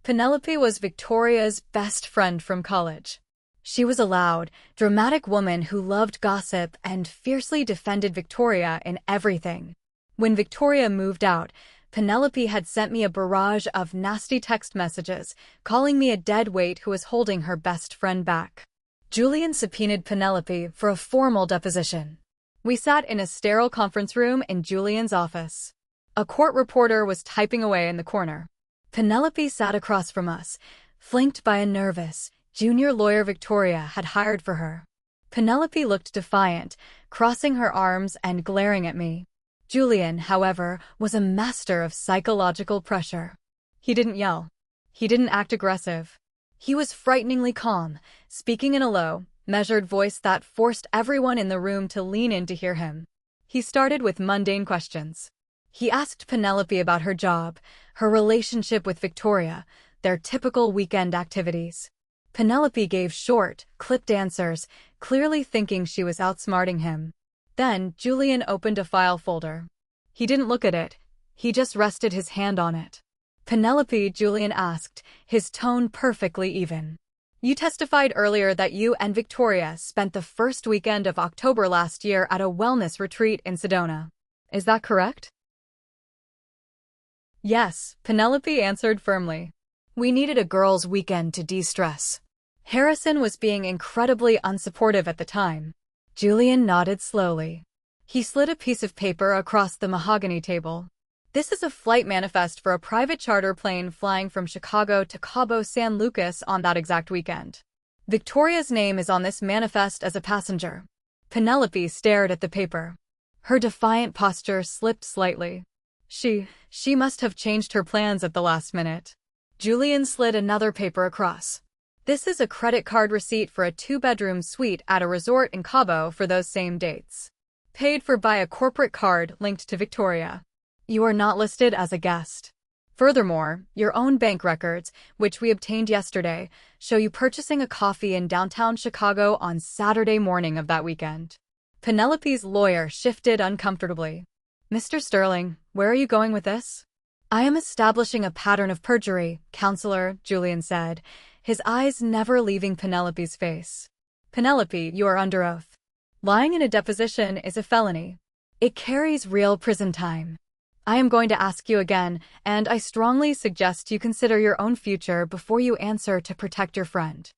Penelope was Victoria's best friend from college. She was a loud, dramatic woman who loved gossip and fiercely defended Victoria in everything. When Victoria moved out, Penelope had sent me a barrage of nasty text messages, calling me a dead weight who was holding her best friend back. Julian subpoenaed Penelope for a formal deposition. We sat in a sterile conference room in Julian's office. A court reporter was typing away in the corner. Penelope sat across from us, flanked by a nervous, junior lawyer Victoria had hired for her. Penelope looked defiant, crossing her arms and glaring at me. Julian, however, was a master of psychological pressure. He didn't yell. He didn't act aggressive. He was frighteningly calm, speaking in a low, measured voice that forced everyone in the room to lean in to hear him. He started with mundane questions. He asked Penelope about her job, her relationship with Victoria, their typical weekend activities. Penelope gave short, clipped answers, clearly thinking she was outsmarting him. Then Julian opened a file folder. He didn't look at it. He just rested his hand on it. "Penelope," Julian asked, his tone perfectly even. "You testified earlier that you and Victoria spent the first weekend of October last year at a wellness retreat in Sedona. Is that correct?" "Yes," Penelope answered firmly. "We needed a girls' weekend to de-stress. Harrison was being incredibly unsupportive at the time." Julian nodded slowly. He slid a piece of paper across the mahogany table. "This is a flight manifest for a private charter plane flying from Chicago to Cabo San Lucas on that exact weekend. Victoria's name is on this manifest as a passenger." Penelope stared at the paper. Her defiant posture slipped slightly. She must have changed her plans at the last minute." Julian slid another paper across. "This is a credit card receipt for a 2-bedroom suite at a resort in Cabo for those same dates. Paid for by a corporate card linked to Victoria. You are not listed as a guest. Furthermore, your own bank records, which we obtained yesterday, show you purchasing a coffee in downtown Chicago on Saturday morning of that weekend." Penelope's lawyer shifted uncomfortably. "Mr. Sterling, where are you going with this?" "I am establishing a pattern of perjury, counselor," Julian said, his eyes never leaving Penelope's face. "Penelope, you are under oath. Lying in a deposition is a felony. It carries real prison time. I am going to ask you again, and I strongly suggest you consider your own future before you answer to protect your friend."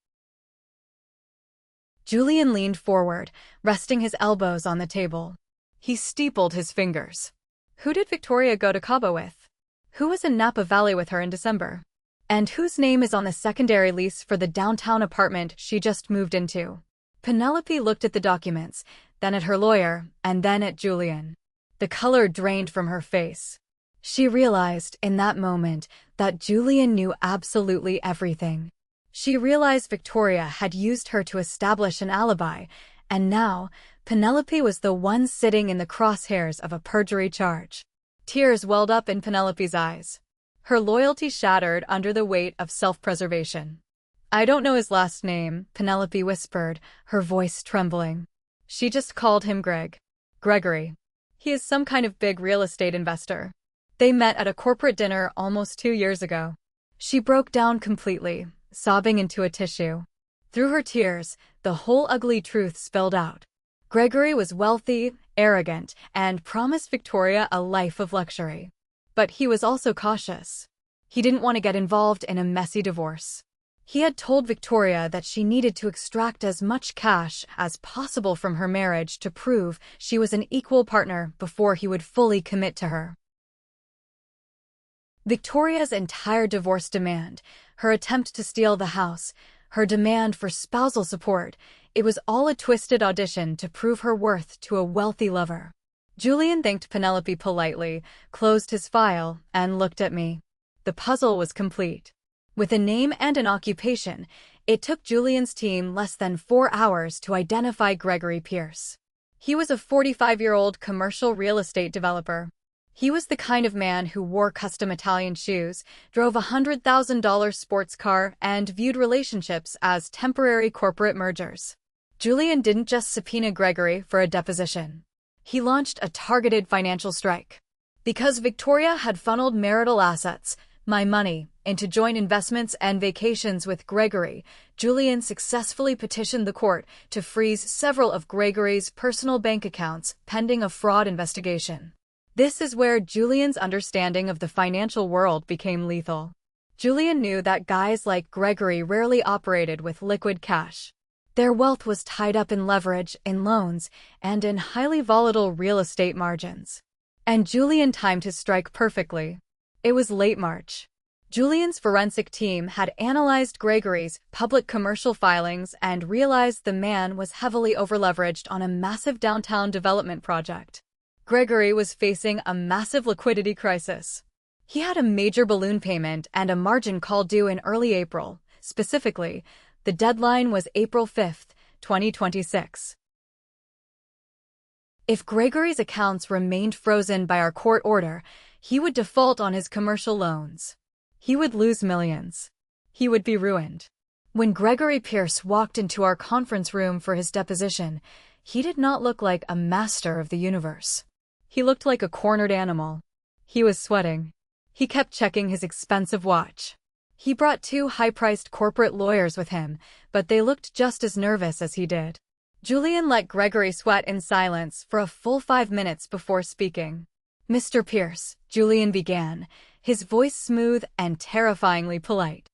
Julian leaned forward, resting his elbows on the table. He steepled his fingers. Who did Victoria go to Cabo with? Who was in Napa Valley with her in December? And whose name is on the secondary lease for the downtown apartment she just moved into? Penelope looked at the documents, then at her lawyer, and then at Julian. The color drained from her face. She realized, in that moment, that Julian knew absolutely everything. She realized Victoria had used her to establish an alibi, and now, Penelope was the one sitting in the crosshairs of a perjury charge. Tears welled up in Penelope's eyes. Her loyalty shattered under the weight of self-preservation. "I don't know his last name," Penelope whispered, her voice trembling. She just called him Gregory. He is some kind of big real estate investor. They met at a corporate dinner almost 2 years ago. She broke down completely, sobbing into a tissue. Through her tears, the whole ugly truth spilled out. Gregory was wealthy, arrogant, and promised Victoria a life of luxury. But he was also cautious. He didn't want to get involved in a messy divorce. He had told Victoria that she needed to extract as much cash as possible from her marriage to prove she was an equal partner before he would fully commit to her. Victoria's entire divorce demand, her attempt to steal the house, her demand for spousal support, it was all a twisted audition to prove her worth to a wealthy lover. Julian thanked Penelope politely, closed his file, and looked at me. The puzzle was complete. With a name and an occupation, it took Julian's team less than 4 hours to identify Gregory Pierce. He was a 45-year-old commercial real estate developer. He was the kind of man who wore custom Italian shoes, drove a $100,000 sports car, and viewed relationships as temporary corporate mergers. Julian didn't just subpoena Gregory for a deposition. He launched a targeted financial strike. Because Victoria had funneled marital assets, my money into joint investments and vacations with Gregory, Julian successfully petitioned the court to freeze several of Gregory's personal bank accounts pending a fraud investigation. This is where Julian's understanding of the financial world became lethal. Julian knew that guys like Gregory rarely operated with liquid cash. Their wealth was tied up in leverage, in loans, and in highly volatile real estate margins. And Julian timed his strike perfectly. It was late March. Julian's forensic team had analyzed Gregory's public commercial filings and realized the man was heavily overleveraged on a massive downtown development project. Gregory was facing a massive liquidity crisis. He had a major balloon payment and a margin call due in early April. Specifically, the deadline was April 5, 2026. If Gregory's accounts remained frozen by our court order, he would default on his commercial loans. He would lose millions. He would be ruined. When Gregory Pierce walked into our conference room for his deposition, he did not look like a master of the universe. He looked like a cornered animal. He was sweating. He kept checking his expensive watch. He brought 2 high-priced corporate lawyers with him, but they looked just as nervous as he did. Julian let Gregory sweat in silence for a full 5 minutes before speaking. "Mr. Pierce," Julian began, his voice smooth and terrifyingly polite.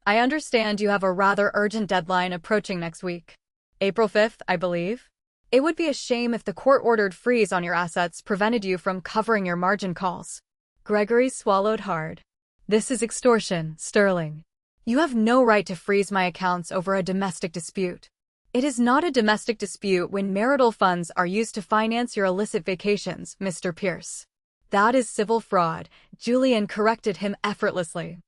"I understand you have a rather urgent deadline approaching next week. April 5th, I believe? It would be a shame if the court-ordered freeze on your assets prevented you from covering your margin calls." Gregory swallowed hard. "This is extortion, Sterling. You have no right to freeze my accounts over a domestic dispute. It is not a domestic dispute when marital funds are used to finance your illicit vacations, Mr. Pierce. That is civil fraud," Julian corrected him effortlessly.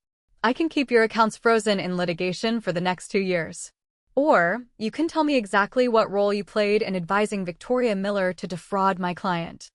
"I can keep your accounts frozen in litigation for the next 2 years. Or, you can tell me exactly what role you played in advising Victoria Miller to defraud my client."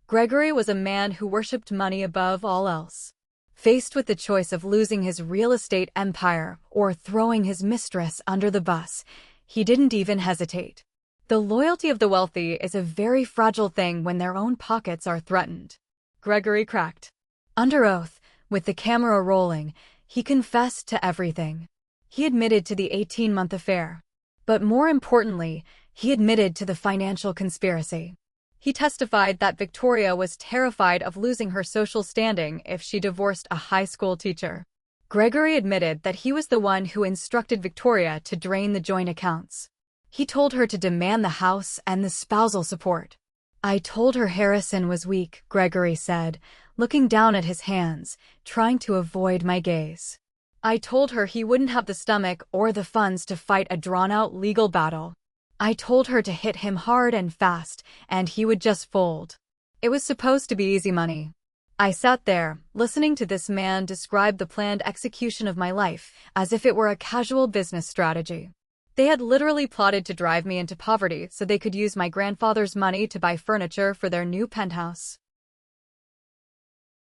Gregory was a man who worshipped money above all else. Faced with the choice of losing his real estate empire or throwing his mistress under the bus, he didn't even hesitate. The loyalty of the wealthy is a very fragile thing when their own pockets are threatened. Gregory cracked. Under oath, with the camera rolling, he confessed to everything. He admitted to the 18-month affair. But more importantly, he admitted to the financial conspiracy. He testified that Victoria was terrified of losing her social standing if she divorced a high school teacher. Gregory admitted that he was the one who instructed Victoria to drain the joint accounts. He told her to demand the house and the spousal support. "I told her Harrison was weak," Gregory said, looking down at his hands, trying to avoid my gaze. "I told her he wouldn't have the stomach or the funds to fight a drawn-out legal battle. I told her to hit him hard and fast, and he would just fold. It was supposed to be easy money." I sat there, listening to this man describe the planned execution of my life as if it were a casual business strategy. They had literally plotted to drive me into poverty so they could use my grandfather's money to buy furniture for their new penthouse.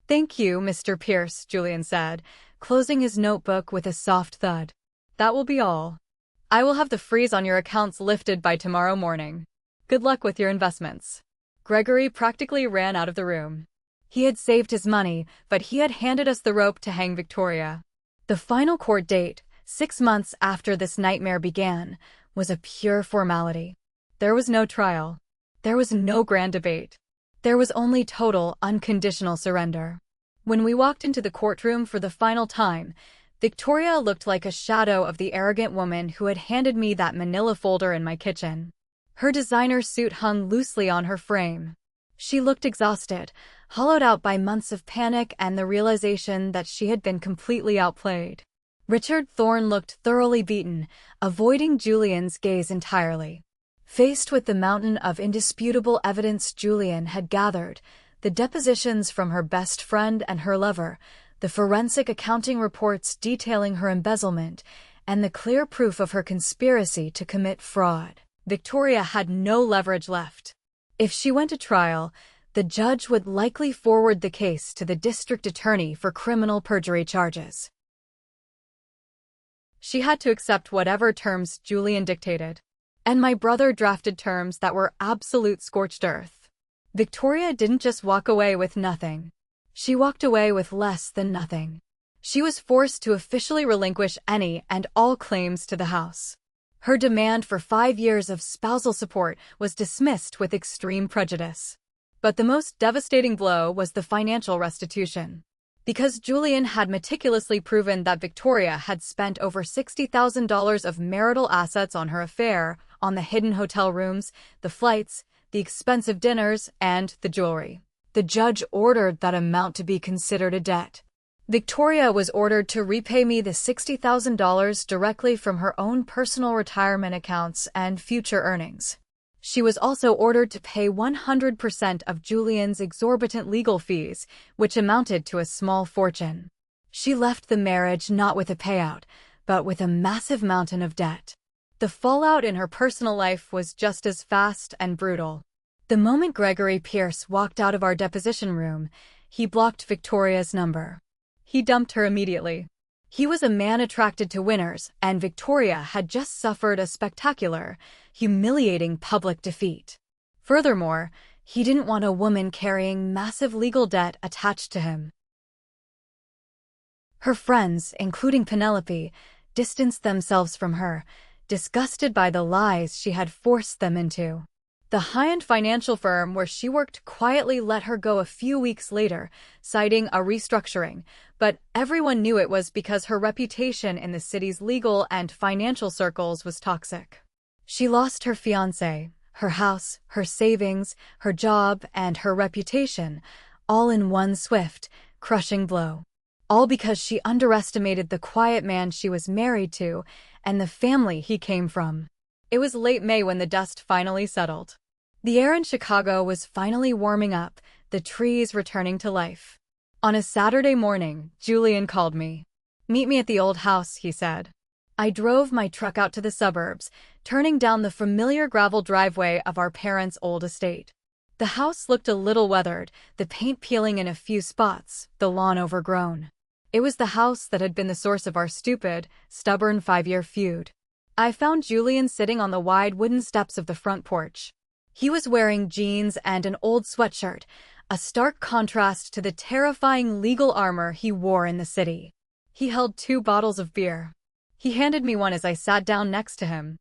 "Thank you, Mr. Pierce," Julian said, closing his notebook with a soft thud. "That will be all. I will have the freeze on your accounts lifted by tomorrow morning. Good luck with your investments." Gregory practically ran out of the room. He had saved his money, but he had handed us the rope to hang Victoria. The final court date, 6 months after this nightmare began, was a pure formality. There was no trial. There was no grand debate. There was only total, unconditional surrender. When we walked into the courtroom for the final time, Victoria looked like a shadow of the arrogant woman who had handed me that manila folder in my kitchen. Her designer suit hung loosely on her frame. She looked exhausted, hollowed out by months of panic and the realization that she had been completely outplayed. Richard Thorne looked thoroughly beaten, avoiding Julian's gaze entirely. Faced with the mountain of indisputable evidence Julian had gathered, the depositions from her best friend and her lover, the forensic accounting reports detailing her embezzlement, and the clear proof of her conspiracy to commit fraud, Victoria had no leverage left. If she went to trial, the judge would likely forward the case to the district attorney for criminal perjury charges. She had to accept whatever terms Julian dictated. And my brother drafted terms that were absolute scorched earth. Victoria didn't just walk away with nothing. She walked away with less than nothing. She was forced to officially relinquish any and all claims to the house. Her demand for 5 years of spousal support was dismissed with extreme prejudice. But the most devastating blow was the financial restitution. Because Julian had meticulously proven that Victoria had spent over $60,000 of marital assets on her affair, on the hidden hotel rooms, the flights, the expensive dinners, and the jewelry, the judge ordered that amount to be considered a debt. Victoria was ordered to repay me the $60,000 directly from her own personal retirement accounts and future earnings. She was also ordered to pay 100% of Julian's exorbitant legal fees, which amounted to a small fortune. She left the marriage not with a payout, but with a massive mountain of debt. The fallout in her personal life was just as fast and brutal. The moment Gregory Pierce walked out of our deposition room, he blocked Victoria's number. He dumped her immediately. He was a man attracted to winners, and Victoria had just suffered a spectacular, humiliating public defeat. Furthermore, he didn't want a woman carrying massive legal debt attached to him. Her friends, including Penelope, distanced themselves from her, disgusted by the lies she had forced them into. The high-end financial firm where she worked quietly let her go a few weeks later, citing a restructuring, but everyone knew it was because her reputation in the city's legal and financial circles was toxic. She lost her fiancé, her house, her savings, her job, and her reputation, all in one swift, crushing blow. All because she underestimated the quiet man she was married to and the family he came from. It was late May when the dust finally settled. The air in Chicago was finally warming up, the trees returning to life. On a Saturday morning, Julian called me. "Meet me at the old house," he said. I drove my truck out to the suburbs, turning down the familiar gravel driveway of our parents' old estate. The house looked a little weathered, the paint peeling in a few spots, the lawn overgrown. It was the house that had been the source of our stupid, stubborn 5-year feud. I found Julian sitting on the wide wooden steps of the front porch. He was wearing jeans and an old sweatshirt, a stark contrast to the terrifying legal armor he wore in the city. He held 2 bottles of beer. He handed me one as I sat down next to him.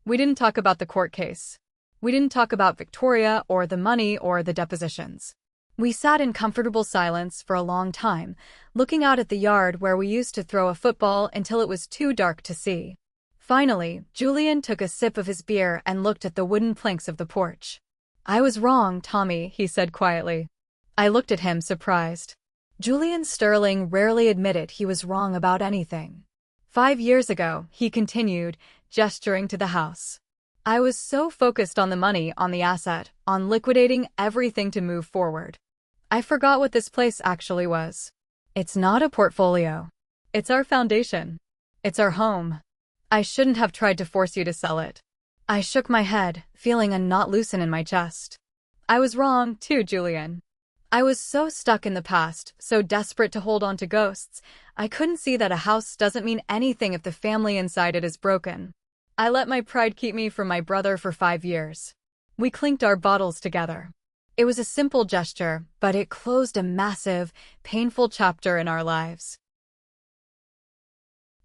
We didn't talk about the court case. We didn't talk about Victoria or the money or the depositions. We sat in comfortable silence for a long time, looking out at the yard where we used to throw a football until it was too dark to see. Finally, Julian took a sip of his beer and looked at the wooden planks of the porch. "I was wrong, Tommy," he said quietly. I looked at him, surprised. Julian Sterling rarely admitted he was wrong about anything. 5 years ago, he continued, gesturing to the house. I was so focused on the money, on the asset, on liquidating everything to move forward. I forgot what this place actually was. It's not a portfolio. It's our foundation. It's our home. I shouldn't have tried to force you to sell it. I shook my head, feeling a knot loosen in my chest. I was wrong, too, Julian. I was so stuck in the past, so desperate to hold on to ghosts, I couldn't see that a house doesn't mean anything if the family inside it is broken. I let my pride keep me from my brother for 5 years. We clinked our bottles together. It was a simple gesture, but it closed a massive, painful chapter in our lives.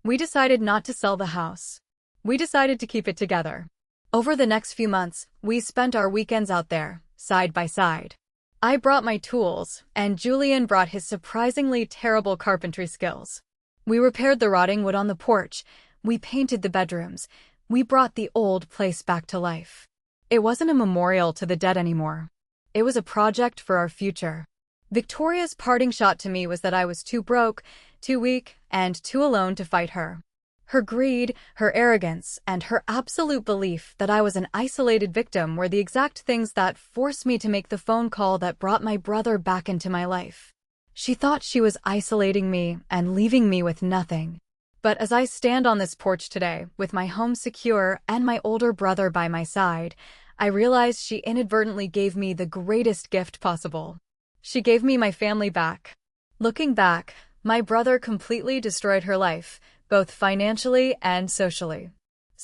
We decided not to sell the house. We decided to keep it together. Over the next few months, we spent our weekends out there, side by side. I brought my tools, and Julian brought his surprisingly terrible carpentry skills. We repaired the rotting wood on the porch. We painted the bedrooms. We brought the old place back to life. It wasn't a memorial to the dead anymore. It was a project for our future. Victoria's parting shot to me was that I was too broke, too weak, and too alone to fight her. Her greed, her arrogance, and her absolute belief that I was an isolated victim were the exact things that forced me to make the phone call that brought my brother back into my life. She thought she was isolating me and leaving me with nothing. But as I stand on this porch today, with my home secure and my older brother by my side, I realize she inadvertently gave me the greatest gift possible. She gave me my family back. Looking back, my brother completely destroyed her life, both financially and socially.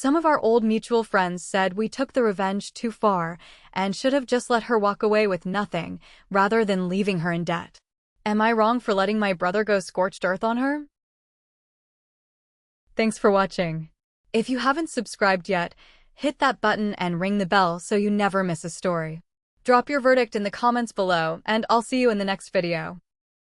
Some of our old mutual friends said we took the revenge too far and should have just let her walk away with nothing rather than leaving her in debt. Am I wrong for letting my brother go scorched earth on her? Thanks for watching. If you haven't subscribed yet, hit that button and ring the bell so you never miss a story. Drop your verdict in the comments below, and I'll see you in the next video.